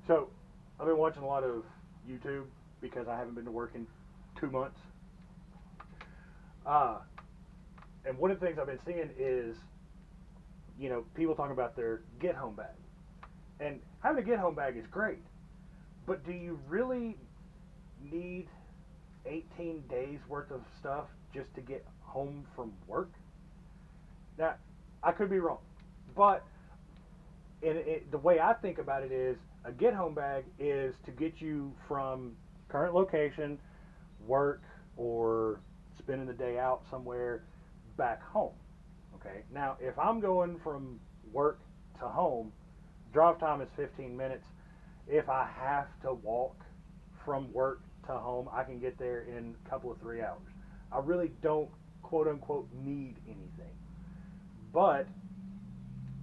So, I've been watching a lot of YouTube because I haven't been to work in 2 months. Uh, and one of the things I've been seeing is, people talking about their get home bag. And having a get home bag is great, but do you really need 18 days worth of stuff just to get home from work? Now, I could be wrong, but the way I think about it is a get home bag is to get you from current location, work, or spending the day out somewhere back home. Okay. Now, if I'm going from work to home, drive time is 15 minutes. If I have to walk from work to home, I can get there in a couple of 3 hours. I really don't, quote unquote, need anything. But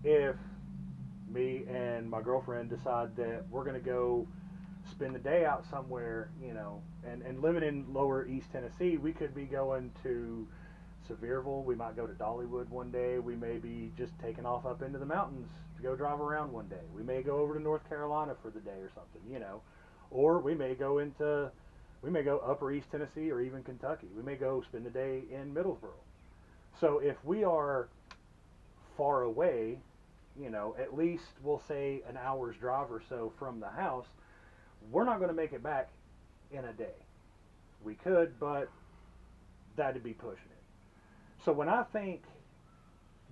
if me and my girlfriend decide that we're going to go spend the day out somewhere, and living in lower East Tennessee, we could be going to Sevierville. We might go to Dollywood one day. We may be just taking off up into the mountains to go drive around one day. We may go over to North Carolina for the day or something, or we may go upper East Tennessee or even Kentucky. We may go spend the day in Middlesboro. So if we are far away, at least we'll say an hour's drive or so from the house, we're not going to make it back in a day. We could, but that'd be pushing it. So when I think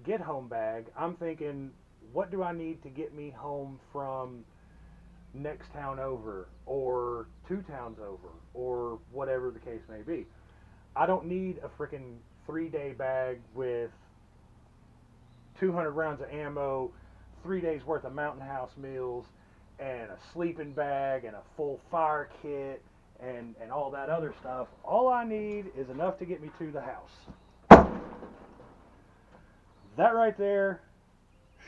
get home bag, I'm thinking, what do I need to get me home from next town over or 2 towns over or whatever the case may be? I don't need a freaking 3-day bag with 200 rounds of ammo, 3 days worth of Mountain House meals, and a sleeping bag, and a full fire kit, and all that other stuff. All I need is enough to get me to the house. That right there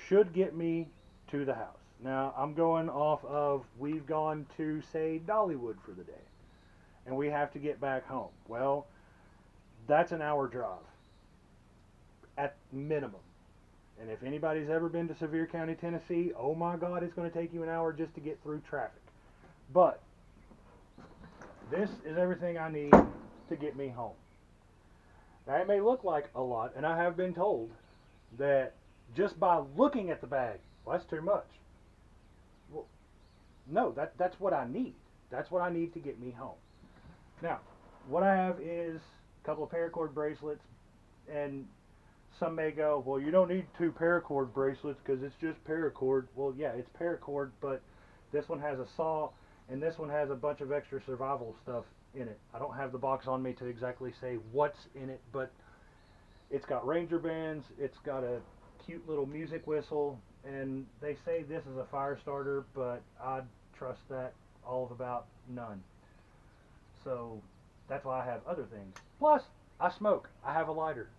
should get me to the house. Now, I'm going off of, we've gone to, say, Dollywood for the day, and we have to get back home. Well, that's an hour drive at minimum. And if anybody's ever been to Sevier County, Tennessee, oh my God, it's going to take you an hour just to get through traffic. But this is everything I need to get me home. Now, it may look like a lot, and I have been told that just by looking at the bag, well, that's too much. Well, no, that's what I need. That's what I need to get me home. Now, what I have is a couple of paracord bracelets, and some may go, well, you don't need 2 paracord bracelets because it's just paracord. Well, yeah, it's paracord, but this one has a saw, and this one has a bunch of extra survival stuff in it. I don't have the box on me to exactly say what's in it, but it's got ranger bands, it's got a cute little music whistle, and they say this is a fire starter, but I'd trust that all of about none. So that's why I have other things. Plus, I smoke. I have a lighter.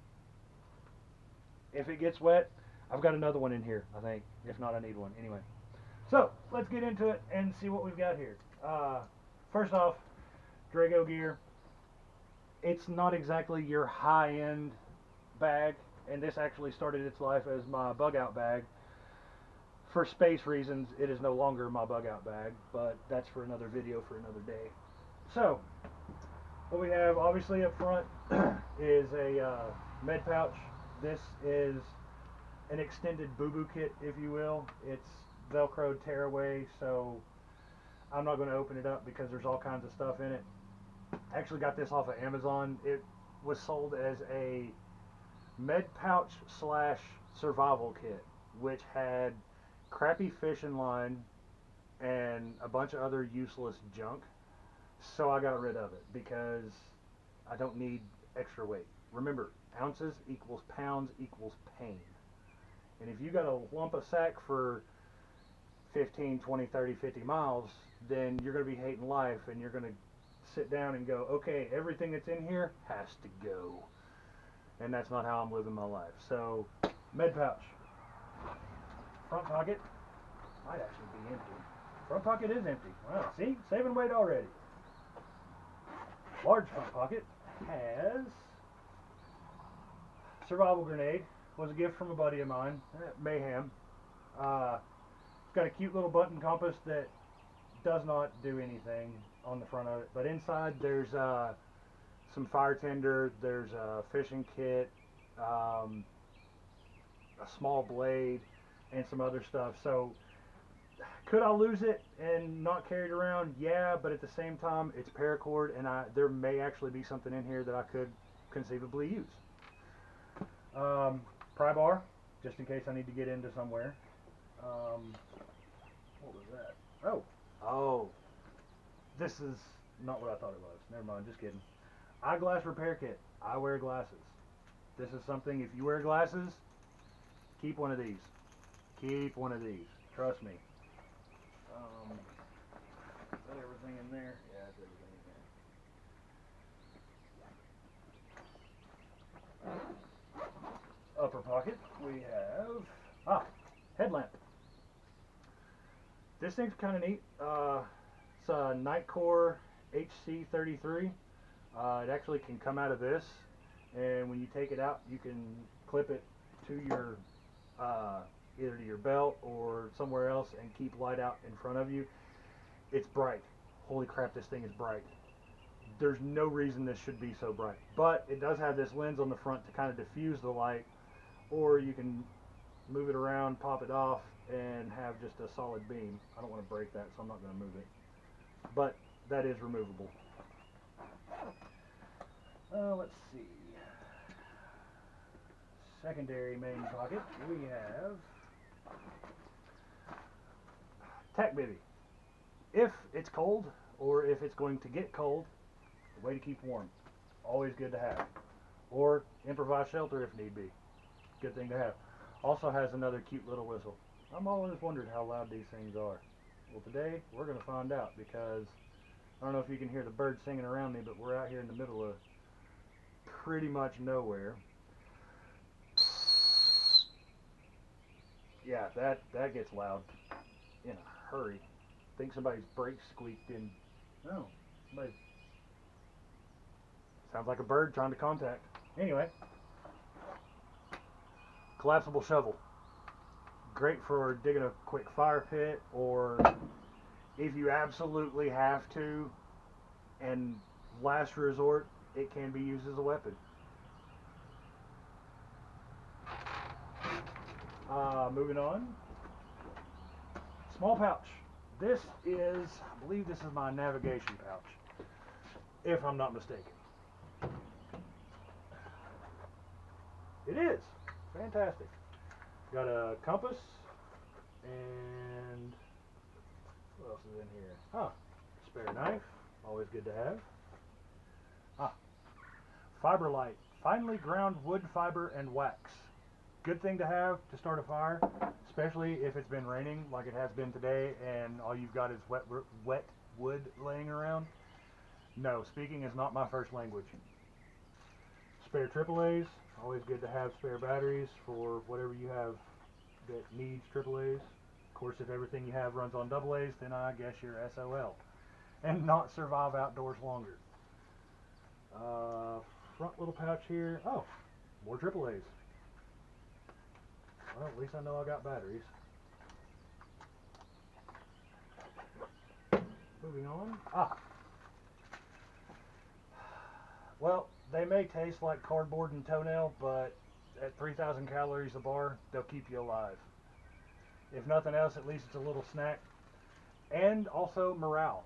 If it gets wet, I've got another one in here, I think. If not, I need one. Anyway. So, let's get into it and see what we've got here. First off, Drago gear. It's not exactly your high-end bag, and this actually started its life as my bug-out bag. For space reasons, it is no longer my bug-out bag, but that's for another video for another day. So, what we have, obviously, up front is a med pouch. This is an extended boo-boo kit, if you will. It's Velcroed tearaway, so I'm not going to open it up because there's all kinds of stuff in it. I actually got this off of Amazon. It was sold as a med pouch slash survival kit, which had crappy fishing line and a bunch of other useless junk. So I got rid of it because I don't need extra weight. Remember, ounces equals pounds equals pain. And if you got a lump of sack for 15, 20, 30, 50 miles, then you're going to be hating life, and you're going to sit down and go, okay, everything that's in here has to go. And that's not how I'm living my life. So, med pouch. Front pocket might actually be empty. Front pocket is empty. Wow, see? Saving weight already. Large front pocket has survival grenade. Was a gift from a buddy of mine, Mayhem. It's got a cute little button compass that does not do anything on the front of it, but inside there's some fire tinder, there's a fishing kit, a small blade, and some other stuff. So could I lose it and not carry it around? Yeah, but at the same time, it's paracord, and there may actually be something in here that I could conceivably use. Pry bar, just in case I need to get into somewhere. What was that? Oh, this is not what I thought it was. Never mind, just kidding. Eyeglass repair kit. I wear glasses. This is something, if you wear glasses, keep one of these. Keep one of these. Trust me. Is that everything in there? Yeah, that's everything in there. Upper pocket, we have, headlamp. This thing's kind of neat. It's a Nightcore Hc 33. It actually can come out of this, and when you take it out, you can clip it to your either to your belt or somewhere else and keep light out in front of you. It's bright. Holy crap, this thing is bright. There's no reason this should be so bright, but it does have this lens on the front to kind of diffuse the light, or you can move it around, pop it off, and have just a solid beam. I don't want to break that, so I'm not going to move it, but that is removable. Let's see. Secondary main pocket, we have tack bivvy. If it's cold, or if it's going to get cold, a way to keep warm. Always good to have. Or improvised shelter if need be. Good thing to have. Also has another cute little whistle. I'm always wondered how loud these things are. Well, today we're going to find out, because I don't know if you can hear the birds singing around me, but we're out here in the middle of pretty much nowhere. Yeah, that gets loud in a hurry. I think somebody's brakes squeaked in. Oh, somebody. Sounds like a bird trying to contact. Anyway, collapsible shovel. Great for digging a quick fire pit, or if you absolutely have to, and last resort, it can be used as a weapon. Moving on. Small pouch. This is, I believe this is my navigation pouch, if I'm not mistaken. It is. Fantastic. Got a compass, and what else is in here? Spare knife, always good to have. Fiber light, finely ground wood fiber and wax. Good thing to have to start a fire, especially if it's been raining like it has been today and all you've got is wet wood laying around. No, speaking is not my first language. Spare AAAs, always good to have spare batteries for whatever you have that needs AAAs. Of course, if everything you have runs on AA's, then I guess you're SOL and not survive outdoors longer. Front little pouch here. Oh, more AAAs. Well, at least I know I got batteries. Moving on. Well, they may taste like cardboard and toenail, but at 3,000 calories a bar, they'll keep you alive. If nothing else, at least it's a little snack. And also morale.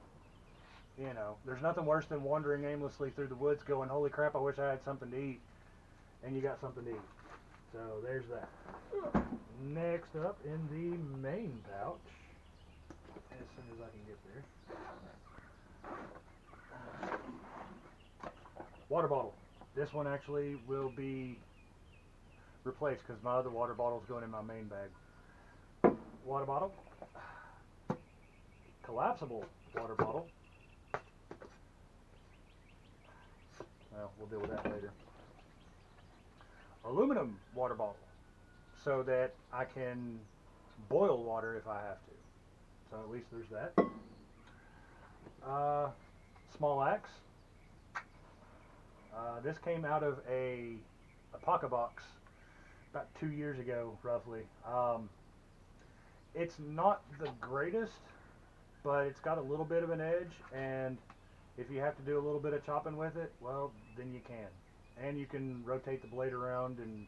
You know, there's nothing worse than wandering aimlessly through the woods going, holy crap, I wish I had something to eat. And you got something to eat. So there's that. Next up in the main pouch, as soon as I can get there, water bottle. This one actually will be replaced because my other water bottle is going in my main bag. Water bottle, collapsible water bottle. Well, we'll deal with that later. Aluminum water bottle, so that I can boil water if I have to. So at least there's that. Small axe. This came out of a pocket box about 2 years ago, roughly. It's not the greatest, but it's got a little bit of an edge, and if you have to do a little bit of chopping with it, well, then you can. And you can rotate the blade around and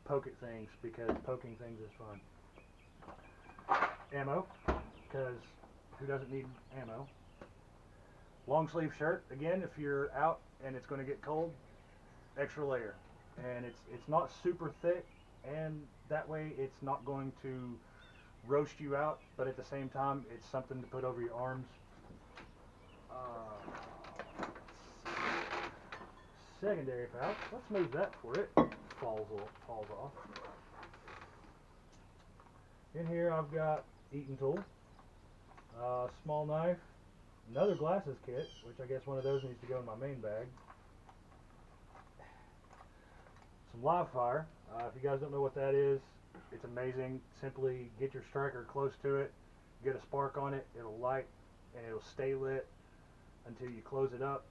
poke at things, because poking things is fun. Ammo, because who doesn't need ammo? Long sleeve shirt, again, if you're out and it's going to get cold, extra layer. And it's not super thick, and that way it's not going to roast you out, but at the same time it's something to put over your arms. Secondary pouch, let's move that before it falls off. In here I've got eating tool, small knife, another glasses kit, which I guess one of those needs to go in my main bag. Some live fire. If you guys don't know what that is, it's amazing. Simply get your striker close to it, get a spark on it, it'll light, and it'll stay lit until you close it up.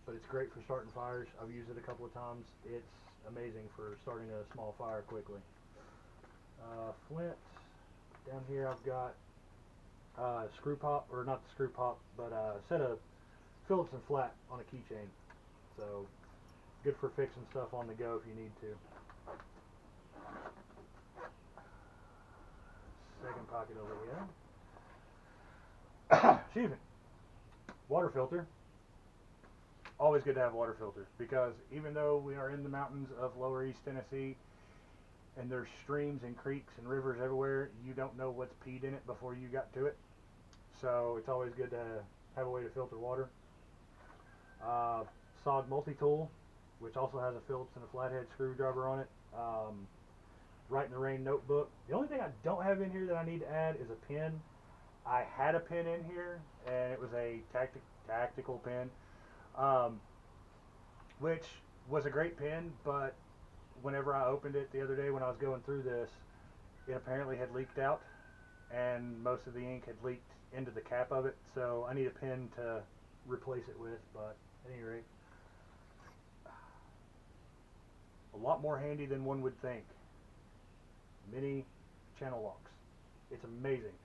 But it's great for starting fires. I've used it a couple of times. It's amazing for starting a small fire quickly. Flint. Down here I've got screw pop, or not the screw pop, but a set of Phillips and flat on a keychain. So good for fixing stuff on the go if you need to. Second pocket over here. Excuse me. Water filter. Always good to have water filters, because even though we are in the mountains of lower East Tennessee and there's streams and creeks and rivers everywhere, you don't know what's peed in it before you got to it. So it's always good to have a way to filter water. SOG multi-tool, which also has a Phillips and a flathead screwdriver on it. Write in the Rain notebook. The only thing I don't have in here that I need to add is a pen. I had a pen in here, and it was a tactical pen, which was a great pen, but whenever I opened it the other day when I was going through this, it apparently had leaked out, and most of the ink had leaked into the cap of it, so I need a pen to replace it with. But at any rate, a lot more handy than one would think. Mini channel locks. It's amazing.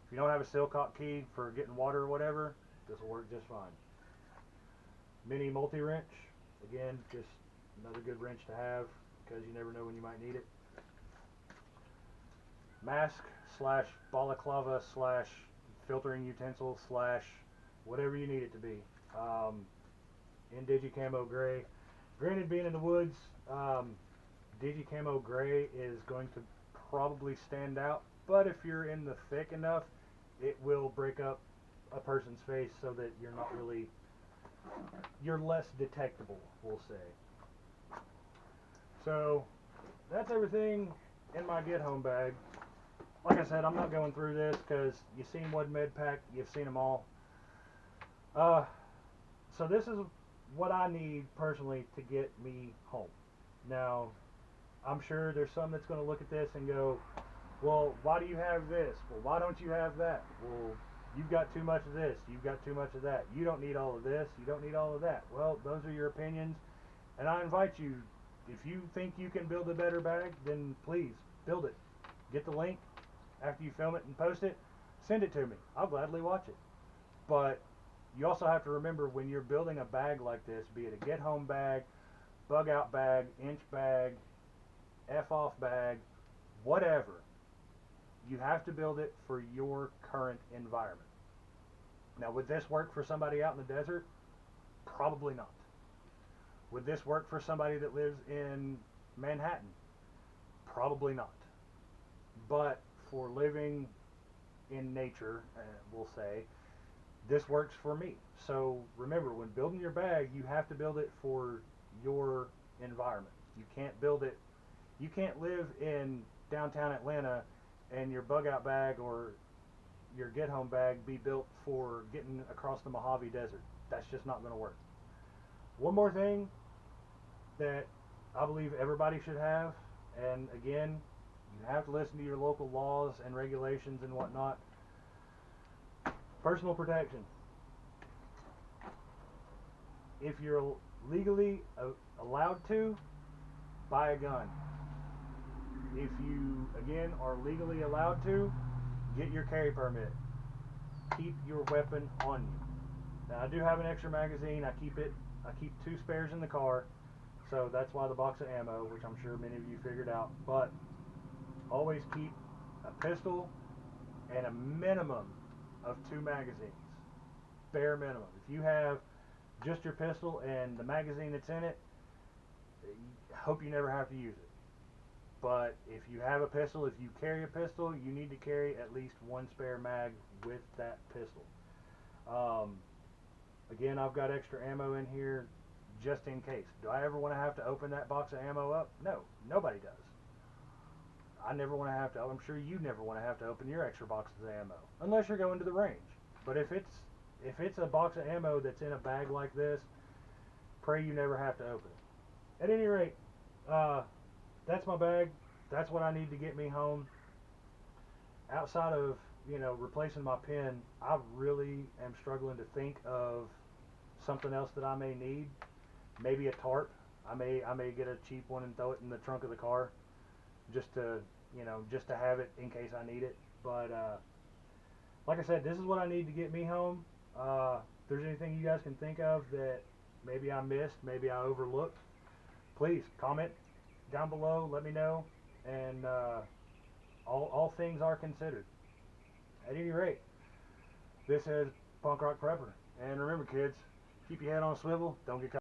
If you don't have a Silcock key for getting water or whatever, this will work just fine. Mini multi-wrench. Again, just another good wrench to have, because you never know when you might need it. Mask slash balaclava slash filtering utensil slash whatever you need it to be. In Digicamo Gray. Granted, being in the woods, Digicamo Gray is going to probably stand out, but if you're in the thick enough, it will break up a person's face so that you're less detectable, we'll say. So that's everything in my get home bag. Like I said, I'm not going through this because you've seen one med pack, you've seen them all. So this is what I need personally to get me home. Now, I'm sure there's some that's going to look at this and go, well, why do you have this? Well, why don't you have that? Well, you've got too much of this, you've got too much of that. You don't need all of this, you don't need all of that. Well, those are your opinions, and I invite you, if you think you can build a better bag, then please build it. Get the link after you film it and post it, send it to me. I'll gladly watch it. But you also have to remember, when you're building a bag like this, be it a get home bag, bug out bag, inch bag, F off bag, whatever, you have to build it for your current environment. Now, would this work for somebody out in the desert? Probably not. Would this work for somebody that lives in Manhattan? Probably not. But for living in nature, we'll say, this works for me. So remember, when building your bag, you have to build it for your environment. You can't live in downtown Atlanta and your bug out bag or your get home bag be built for getting across the Mojave Desert. That's just not going to work. One more thing that I believe everybody should have, and again, you have to listen to your local laws and regulations and whatnot. Personal protection. If you're legally allowed to, buy a gun. If you, again, are legally allowed to, get your carry permit. keep your weapon on you. Now I do have an extra magazine. I keep 2 spares in the car, so that's why the box of ammo, which I'm sure many of you figured out. But always keep a pistol and a minimum of 2 magazines, bare minimum. If you have just your pistol and the magazine that's in it, I hope you never have to use it. But if you have a pistol, if you carry a pistol, you need to carry at least 1 spare mag with that pistol. Again, I've got extra ammo in here just in case. Do I ever want to have to open that box of ammo up? No, nobody does. I never want to have to. I'm sure you never want to have to open your extra boxes of ammo unless you're going to the range. But if it's a box of ammo that's in a bag like this, pray you never have to open it. At any rate, that's my bag. That's what I need to get me home. Outside of, replacing my pen, I really am struggling to think of something else that I may need. Maybe a tarp. I may get a cheap one and throw it in the trunk of the car just to have it in case I need it. But like I said, this is what I need to get me home. If there's anything you guys can think of that maybe I missed, maybe I overlooked, please comment down below. Let me know. And all things are considered. At any rate, this is Punk Rock Prepper. And remember, kids, keep your head on a swivel. Don't get caught.